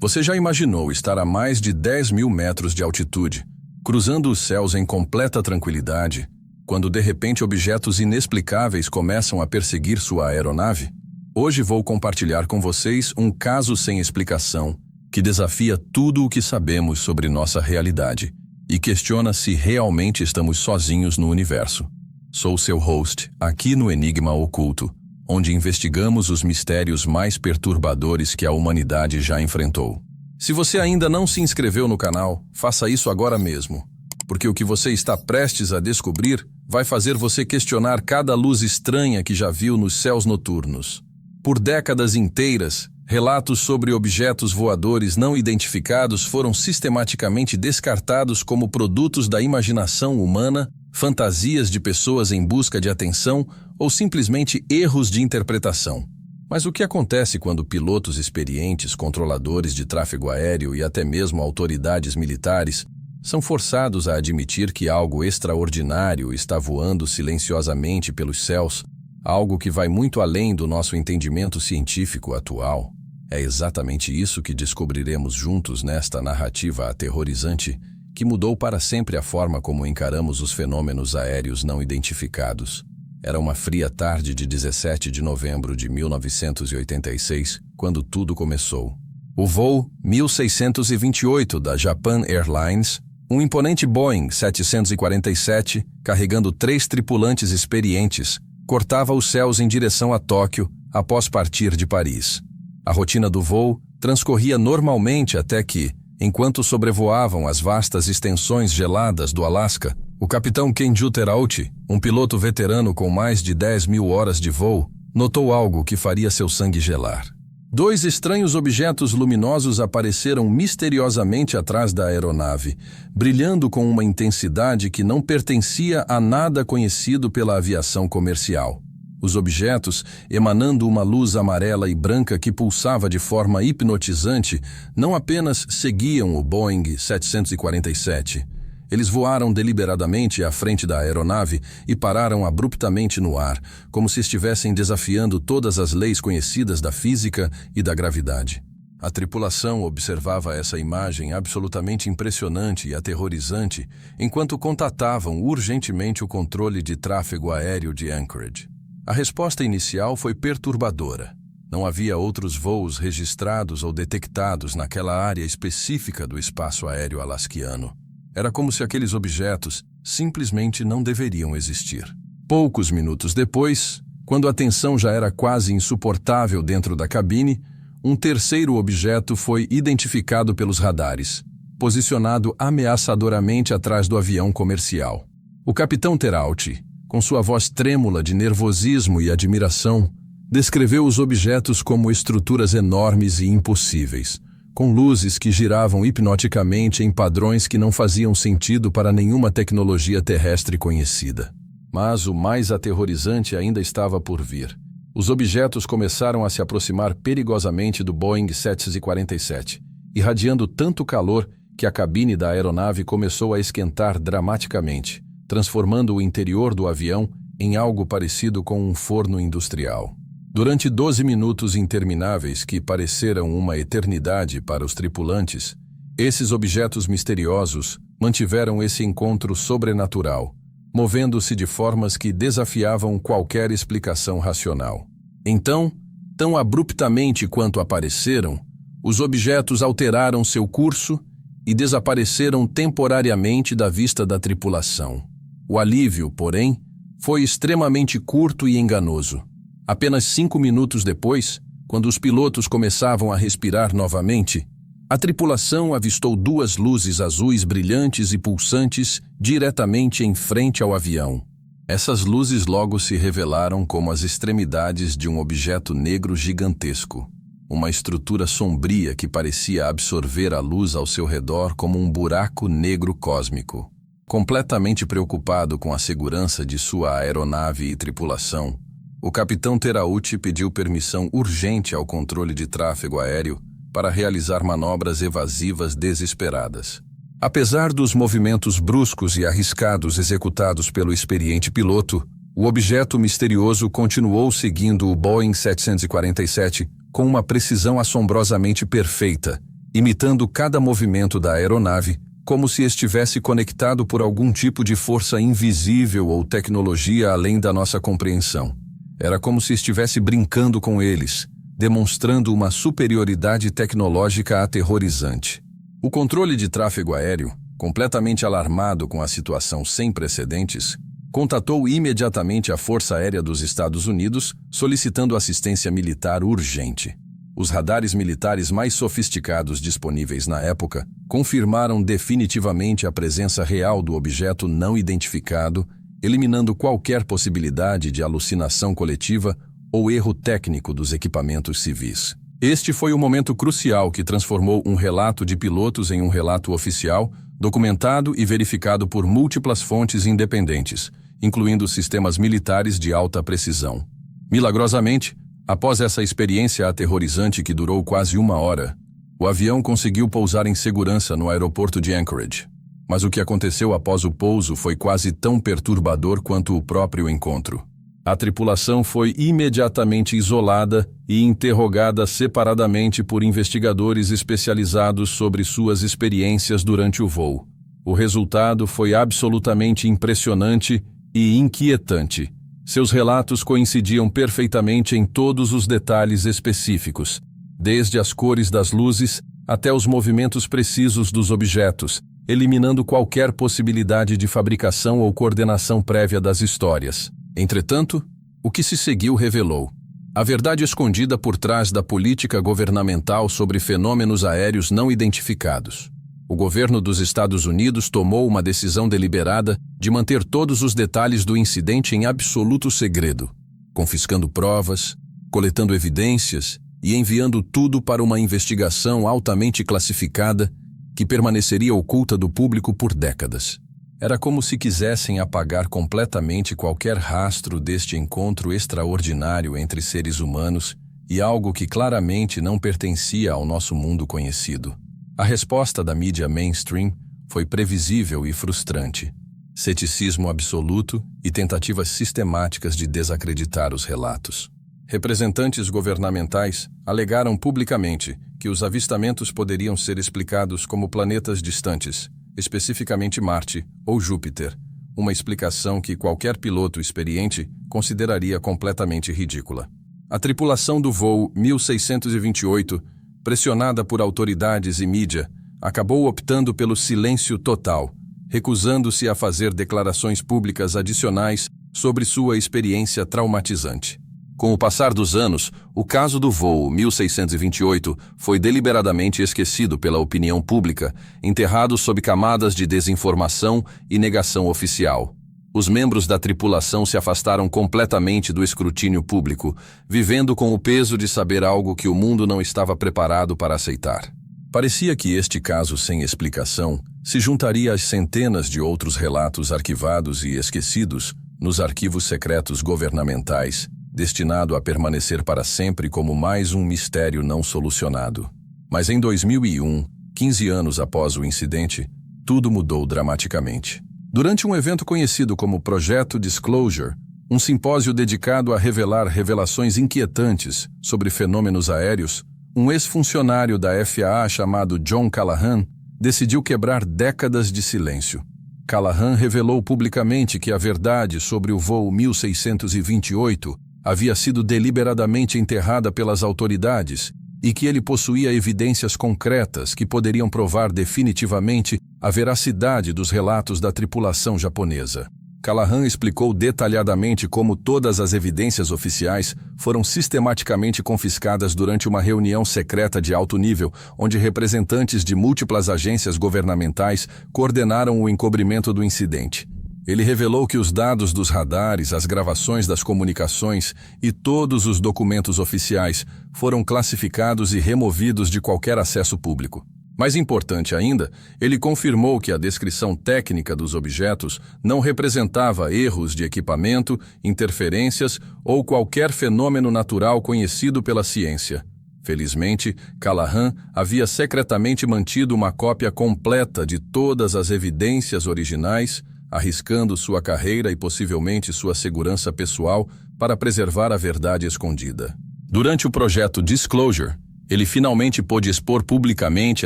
Você já imaginou estar a mais de 10.000 metros de altitude, cruzando os céus em completa tranquilidade, quando de repente objetos inexplicáveis começam a perseguir sua aeronave? Hoje vou compartilhar com vocês um caso sem explicação, que desafia tudo o que sabemos sobre nossa realidade e questiona se realmente estamos sozinhos no universo. Sou seu host, aqui no Enigma Oculto, onde investigamos os mistérios mais perturbadores que a humanidade já enfrentou. Se você ainda não se inscreveu no canal, faça isso agora mesmo, porque o que você está prestes a descobrir vai fazer você questionar cada luz estranha que já viu nos céus noturnos. Por décadas inteiras, relatos sobre objetos voadores não identificados foram sistematicamente descartados como produtos da imaginação humana, fantasias de pessoas em busca de atenção ou simplesmente erros de interpretação. Mas o que acontece quando pilotos experientes, controladores de tráfego aéreo e até mesmo autoridades militares são forçados a admitir que algo extraordinário está voando silenciosamente pelos céus, algo que vai muito além do nosso entendimento científico atual? É exatamente isso que descobriremos juntos nesta narrativa aterrorizante que mudou para sempre a forma como encaramos os fenômenos aéreos não identificados. Era uma fria tarde de 17 de novembro de 1986, quando tudo começou. O voo 1628 da Japan Airlines, um imponente Boeing 747, carregando 3 tripulantes experientes, cortava os céus em direção a Tóquio após partir de Paris. A rotina do voo transcorria normalmente até que, enquanto sobrevoavam as vastas extensões geladas do Alasca, o capitão Kenju Terauchi, um piloto veterano com mais de 10.000 horas de voo, notou algo que faria seu sangue gelar. 2 estranhos objetos luminosos apareceram misteriosamente atrás da aeronave, brilhando com uma intensidade que não pertencia a nada conhecido pela aviação comercial. Os objetos, emanando uma luz amarela e branca que pulsava de forma hipnotizante, não apenas seguiam o Boeing 747. Eles voaram deliberadamente à frente da aeronave e pararam abruptamente no ar, como se estivessem desafiando todas as leis conhecidas da física e da gravidade. A tripulação observava essa imagem absolutamente impressionante e aterrorizante enquanto contatavam urgentemente o controle de tráfego aéreo de Anchorage. A resposta inicial foi perturbadora. Não havia outros voos registrados ou detectados naquela área específica do espaço aéreo alasquiano. Era como se aqueles objetos simplesmente não deveriam existir. Poucos minutos depois, quando a tensão já era quase insuportável dentro da cabine, um terceiro objeto foi identificado pelos radares, posicionado ameaçadoramente atrás do avião comercial. O capitão Terauchi, com sua voz trêmula de nervosismo e admiração, descreveu os objetos como estruturas enormes e impossíveis, com luzes que giravam hipnoticamente em padrões que não faziam sentido para nenhuma tecnologia terrestre conhecida. Mas o mais aterrorizante ainda estava por vir. Os objetos começaram a se aproximar perigosamente do Boeing 747, irradiando tanto calor que a cabine da aeronave começou a esquentar dramaticamente, transformando o interior do avião em algo parecido com um forno industrial. Durante 12 minutos intermináveis que pareceram uma eternidade para os tripulantes, esses objetos misteriosos mantiveram esse encontro sobrenatural, movendo-se de formas que desafiavam qualquer explicação racional. Então, tão abruptamente quanto apareceram, os objetos alteraram seu curso e desapareceram temporariamente da vista da tripulação. O alívio, porém, foi extremamente curto e enganoso. Apenas 5 minutos depois, quando os pilotos começavam a respirar novamente, a tripulação avistou 2 luzes azuis brilhantes e pulsantes diretamente em frente ao avião. Essas luzes logo se revelaram como as extremidades de um objeto negro gigantesco, uma estrutura sombria que parecia absorver a luz ao seu redor como um buraco negro cósmico. Completamente preocupado com a segurança de sua aeronave e tripulação, o capitão Terauchi pediu permissão urgente ao controle de tráfego aéreo para realizar manobras evasivas desesperadas. Apesar dos movimentos bruscos e arriscados executados pelo experiente piloto, o objeto misterioso continuou seguindo o Boeing 747 com uma precisão assombrosamente perfeita, imitando cada movimento da aeronave, como se estivesse conectado por algum tipo de força invisível ou tecnologia além da nossa compreensão. Era como se estivesse brincando com eles, demonstrando uma superioridade tecnológica aterrorizante. O controle de tráfego aéreo, completamente alarmado com a situação sem precedentes, contatou imediatamente a Força Aérea dos Estados Unidos, solicitando assistência militar urgente. Os radares militares mais sofisticados disponíveis na época confirmaram definitivamente a presença real do objeto não identificado, eliminando qualquer possibilidade de alucinação coletiva ou erro técnico dos equipamentos civis. Este foi o momento crucial que transformou um relato de pilotos em um relato oficial, documentado e verificado por múltiplas fontes independentes, incluindo sistemas militares de alta precisão. Milagrosamente, após essa experiência aterrorizante que durou quase 1 hora, o avião conseguiu pousar em segurança no aeroporto de Anchorage. Mas o que aconteceu após o pouso foi quase tão perturbador quanto o próprio encontro. A tripulação foi imediatamente isolada e interrogada separadamente por investigadores especializados sobre suas experiências durante o voo. O resultado foi absolutamente impressionante e inquietante. Seus relatos coincidiam perfeitamente em todos os detalhes específicos, desde as cores das luzes até os movimentos precisos dos objetos, eliminando qualquer possibilidade de fabricação ou coordenação prévia das histórias. Entretanto, o que se seguiu revelou a verdade escondida por trás da política governamental sobre fenômenos aéreos não identificados. O governo dos Estados Unidos tomou uma decisão deliberada de manter todos os detalhes do incidente em absoluto segredo, confiscando provas, coletando evidências e enviando tudo para uma investigação altamente classificada que permaneceria oculta do público por décadas. Era como se quisessem apagar completamente qualquer rastro deste encontro extraordinário entre seres humanos e algo que claramente não pertencia ao nosso mundo conhecido. A resposta da mídia mainstream foi previsível e frustrante. Ceticismo absoluto e tentativas sistemáticas de desacreditar os relatos. Representantes governamentais alegaram publicamente que os avistamentos poderiam ser explicados como planetas distantes, especificamente Marte ou Júpiter, uma explicação que qualquer piloto experiente consideraria completamente ridícula. A tripulação do voo 1628, pressionada por autoridades e mídia, acabou optando pelo silêncio total, recusando-se a fazer declarações públicas adicionais sobre sua experiência traumatizante. Com o passar dos anos, o caso do voo 1628 foi deliberadamente esquecido pela opinião pública, enterrado sob camadas de desinformação e negação oficial. Os membros da tripulação se afastaram completamente do escrutínio público, vivendo com o peso de saber algo que o mundo não estava preparado para aceitar. Parecia que este caso sem explicação se juntaria às centenas de outros relatos arquivados e esquecidos nos arquivos secretos governamentais, destinado a permanecer para sempre como mais um mistério não solucionado. Mas em 2001, 15 anos após o incidente, tudo mudou dramaticamente. Durante um evento conhecido como Projeto Disclosure, um simpósio dedicado a revelar revelações inquietantes sobre fenômenos aéreos, um ex-funcionário da FAA chamado John Callahan decidiu quebrar décadas de silêncio. Callahan revelou publicamente que a verdade sobre o voo 1628 havia sido deliberadamente enterrada pelas autoridades e que ele possuía evidências concretas que poderiam provar definitivamente a veracidade dos relatos da tripulação japonesa. Callahan explicou detalhadamente como todas as evidências oficiais foram sistematicamente confiscadas durante uma reunião secreta de alto nível, onde representantes de múltiplas agências governamentais coordenaram o encobrimento do incidente. Ele revelou que os dados dos radares, as gravações das comunicações e todos os documentos oficiais foram classificados e removidos de qualquer acesso público. Mais importante ainda, ele confirmou que a descrição técnica dos objetos não representava erros de equipamento, interferências ou qualquer fenômeno natural conhecido pela ciência. Felizmente, Callahan havia secretamente mantido uma cópia completa de todas as evidências originais, arriscando sua carreira e possivelmente sua segurança pessoal para preservar a verdade escondida. Durante o projeto Disclosure, Ele finalmente pôde expor publicamente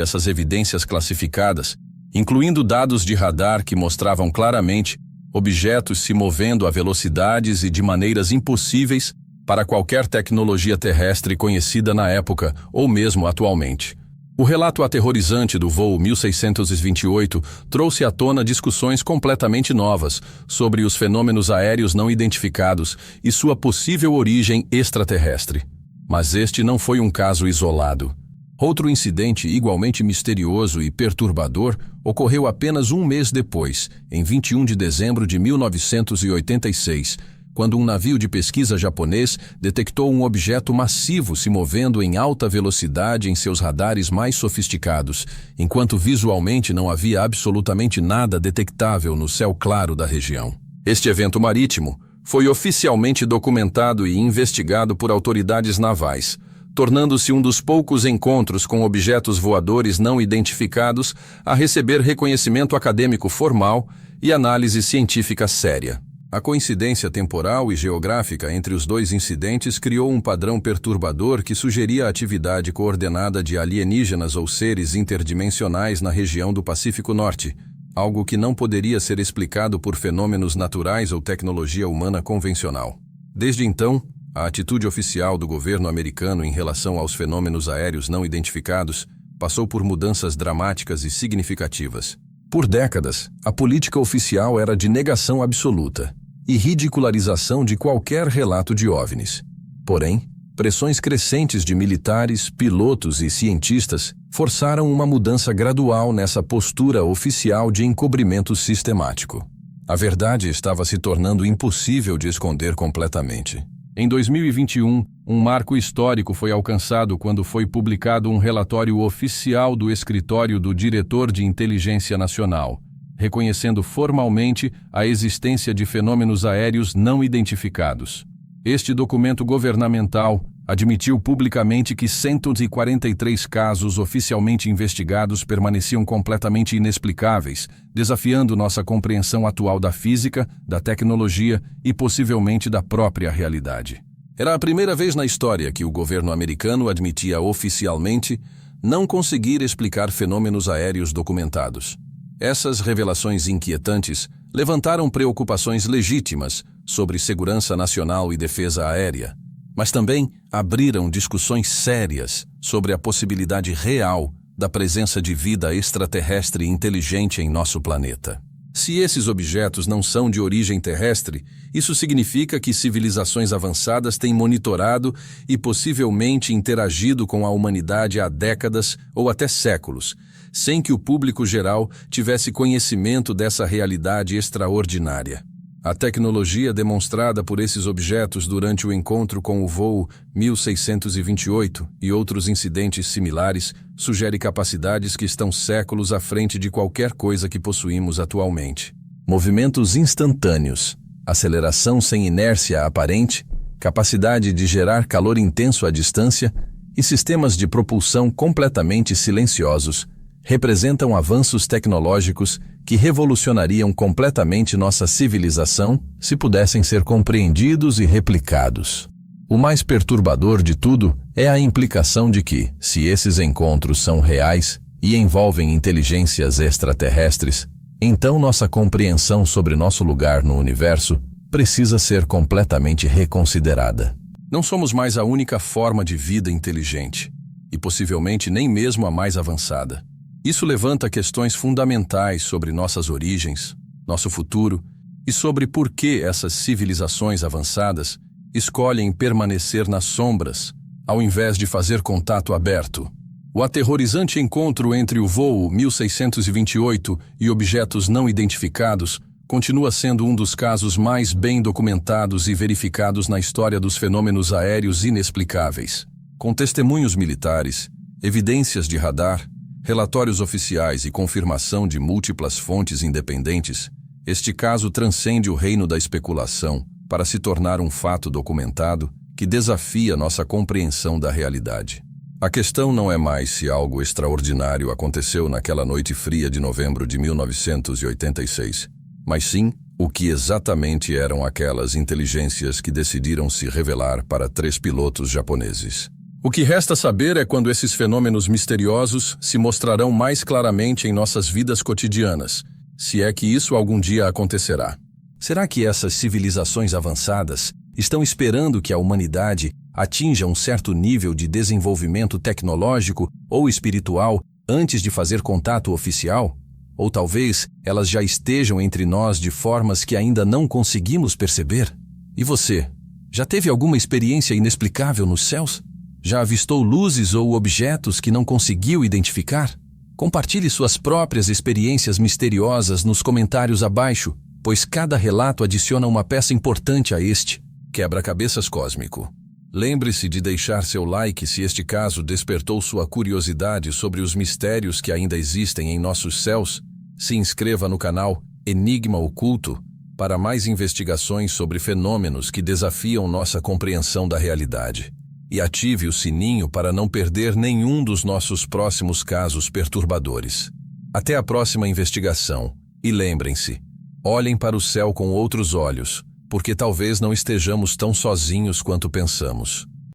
essas evidências classificadas, incluindo dados de radar que mostravam claramente objetos se movendo a velocidades e de maneiras impossíveis para qualquer tecnologia terrestre conhecida na época ou mesmo atualmente. O relato aterrorizante do voo 1628 trouxe à tona discussões completamente novas sobre os fenômenos aéreos não identificados e sua possível origem extraterrestre. Mas este não foi um caso isolado. Outro incidente igualmente misterioso e perturbador ocorreu apenas um mês depois, em 21 de dezembro de 1986, quando um navio de pesquisa japonês detectou um objeto massivo se movendo em alta velocidade em seus radares mais sofisticados, enquanto visualmente não havia absolutamente nada detectável no céu claro da região. Este evento marítimo foi oficialmente documentado e investigado por autoridades navais, tornando-se um dos poucos encontros com objetos voadores não identificados a receber reconhecimento acadêmico formal e análise científica séria. A coincidência temporal e geográfica entre os dois incidentes criou um padrão perturbador que sugeria a atividade coordenada de alienígenas ou seres interdimensionais na região do Pacífico Norte, algo que não poderia ser explicado por fenômenos naturais ou tecnologia humana convencional. Desde então, a atitude oficial do governo americano em relação aos fenômenos aéreos não identificados passou por mudanças dramáticas e significativas. Por décadas, a política oficial era de negação absoluta e ridicularização de qualquer relato de OVNIs. Porém, pressões crescentes de militares, pilotos e cientistas forçaram uma mudança gradual nessa postura oficial de encobrimento sistemático. A verdade estava se tornando impossível de esconder completamente. Em 2021, um marco histórico foi alcançado quando foi publicado um relatório oficial do Escritório do Diretor de Inteligência Nacional, reconhecendo formalmente a existência de fenômenos aéreos não identificados. Este documento governamental admitiu publicamente que 143 casos oficialmente investigados permaneciam completamente inexplicáveis, desafiando nossa compreensão atual da física, da tecnologia e possivelmente da própria realidade. Era a primeira vez na história que o governo americano admitia oficialmente não conseguir explicar fenômenos aéreos documentados. Essas revelações inquietantes levantaram preocupações legítimas sobre segurança nacional e defesa aérea, mas também abriram discussões sérias sobre a possibilidade real da presença de vida extraterrestre inteligente em nosso planeta. Se esses objetos não são de origem terrestre, isso significa que civilizações avançadas têm monitorado e possivelmente interagido com a humanidade há décadas ou até séculos, sem que o público geral tivesse conhecimento dessa realidade extraordinária. A tecnologia demonstrada por esses objetos durante o encontro com o voo 1628 e outros incidentes similares sugere capacidades que estão séculos à frente de qualquer coisa que possuímos atualmente. Movimentos instantâneos, aceleração sem inércia aparente, capacidade de gerar calor intenso à distância e sistemas de propulsão completamente silenciosos representam avanços tecnológicos que revolucionariam completamente nossa civilização se pudessem ser compreendidos e replicados. O mais perturbador de tudo é a implicação de que, se esses encontros são reais e envolvem inteligências extraterrestres, então nossa compreensão sobre nosso lugar no universo precisa ser completamente reconsiderada. Não somos mais a única forma de vida inteligente, e possivelmente nem mesmo a mais avançada. Isso levanta questões fundamentais sobre nossas origens, nosso futuro e sobre por que essas civilizações avançadas escolhem permanecer nas sombras, ao invés de fazer contato aberto. O aterrorizante encontro entre o voo 1628 e objetos não identificados continua sendo um dos casos mais bem documentados e verificados na história dos fenômenos aéreos inexplicáveis. Com testemunhos militares, evidências de radar, relatórios oficiais e confirmação de múltiplas fontes independentes, este caso transcende o reino da especulação para se tornar um fato documentado que desafia nossa compreensão da realidade. A questão não é mais se algo extraordinário aconteceu naquela noite fria de novembro de 1986, mas sim o que exatamente eram aquelas inteligências que decidiram se revelar para 3 pilotos japoneses. O que resta saber é quando esses fenômenos misteriosos se mostrarão mais claramente em nossas vidas cotidianas, se é que isso algum dia acontecerá. Será que essas civilizações avançadas estão esperando que a humanidade atinja um certo nível de desenvolvimento tecnológico ou espiritual antes de fazer contato oficial? Ou talvez elas já estejam entre nós de formas que ainda não conseguimos perceber? E você, já teve alguma experiência inexplicável nos céus? Já avistou luzes ou objetos que não conseguiu identificar? Compartilhe suas próprias experiências misteriosas nos comentários abaixo, pois cada relato adiciona uma peça importante a este quebra-cabeças cósmico. Lembre-se de deixar seu like se este caso despertou sua curiosidade sobre os mistérios que ainda existem em nossos céus. Se inscreva no canal Enigma Oculto para mais investigações sobre fenômenos que desafiam nossa compreensão da realidade. E ative o sininho para não perder nenhum dos nossos próximos casos perturbadores. Até a próxima investigação. E lembrem-se, olhem para o céu com outros olhos, porque talvez não estejamos tão sozinhos quanto pensamos.